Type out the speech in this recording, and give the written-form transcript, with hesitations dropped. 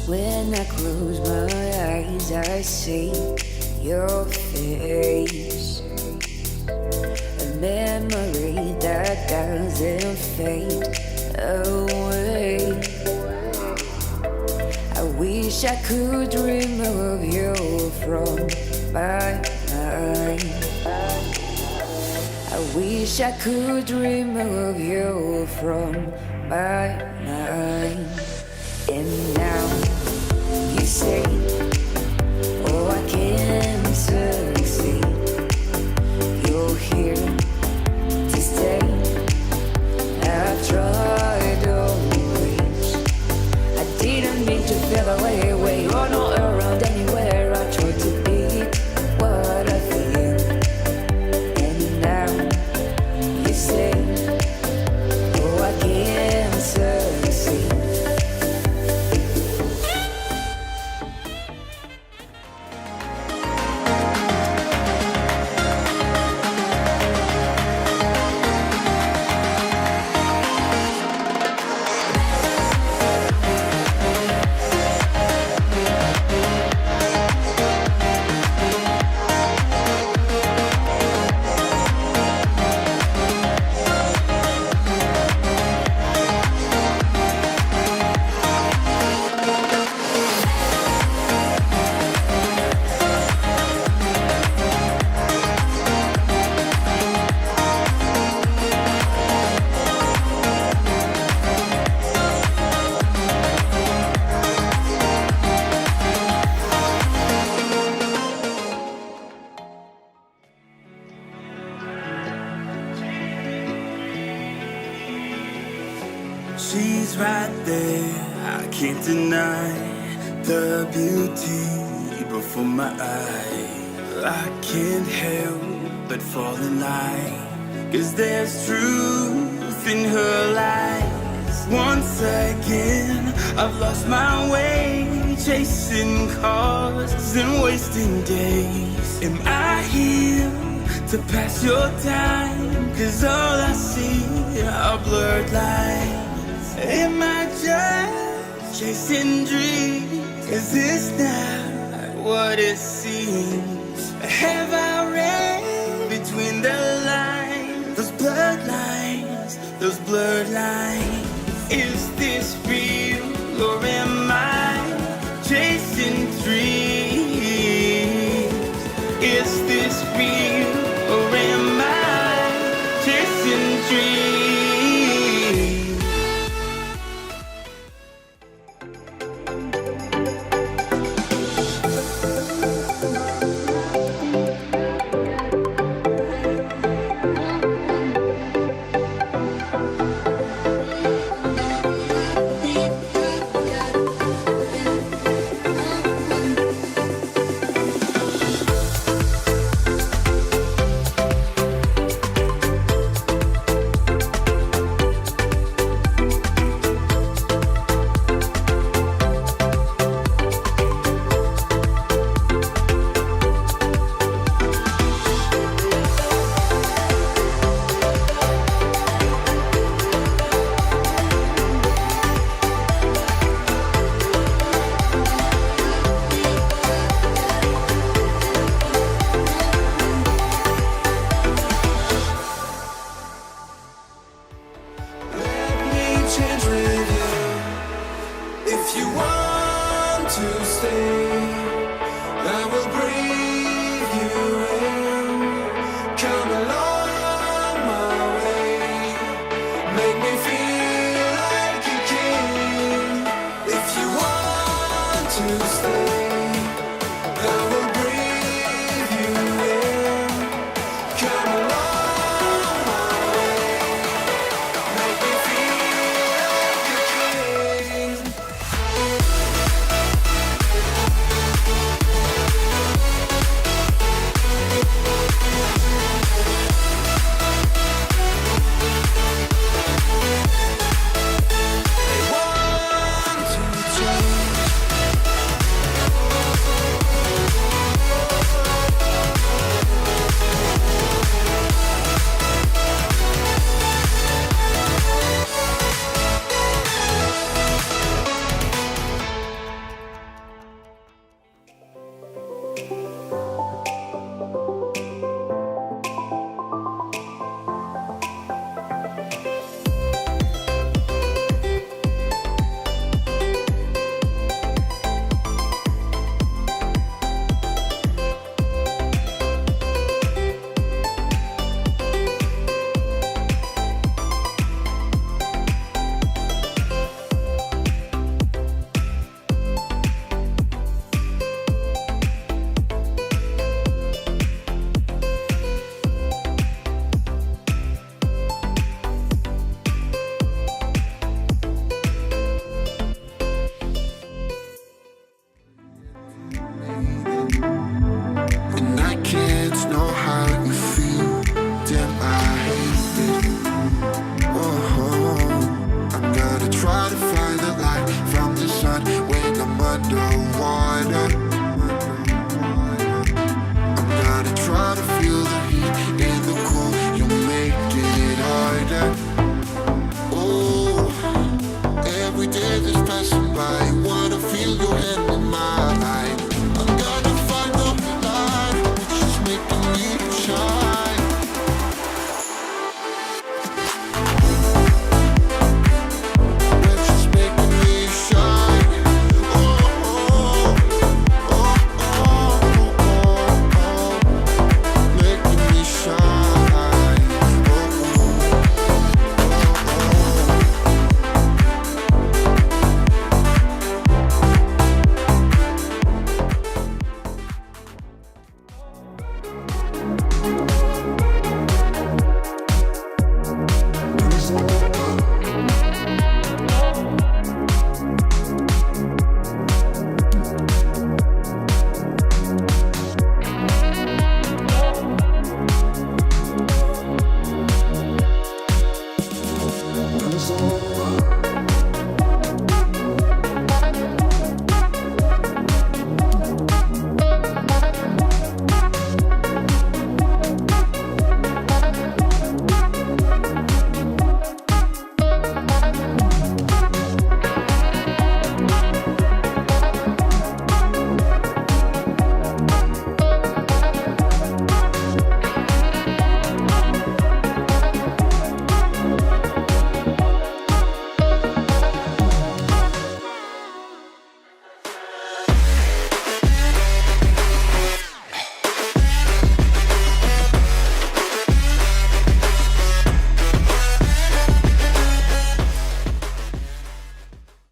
When I close my eyes, I see your face, a memory that doesn't fade away. I wish I could remove you from my mind. I wish I could remove you from my mind. And now you say, oh, I can't succeed. You're here to stay. I've tried always. I didn't mean to feel away. You're not around anywhere. I tried to be what I feel. And now you say, oh, I can't succeed. She's right there, I can't deny the beauty before my eyes. I can't help but fall in line, 'cause there's truth in her lies. Once again, I've lost my way, chasing cars and wasting days. Am I here to pass your time? 'Cause all I see are blurred lines. Am I just chasing dreams? Is this not what it seems? Have I read between the lines? Those blurred lines, those blurred lines. Is this real or am I chasing dreams? Is this real or am I chasing dreams? And I can't know how you feel. Damn, I hate it. Oh, I'm gonna try to find the light from the sun when I'm under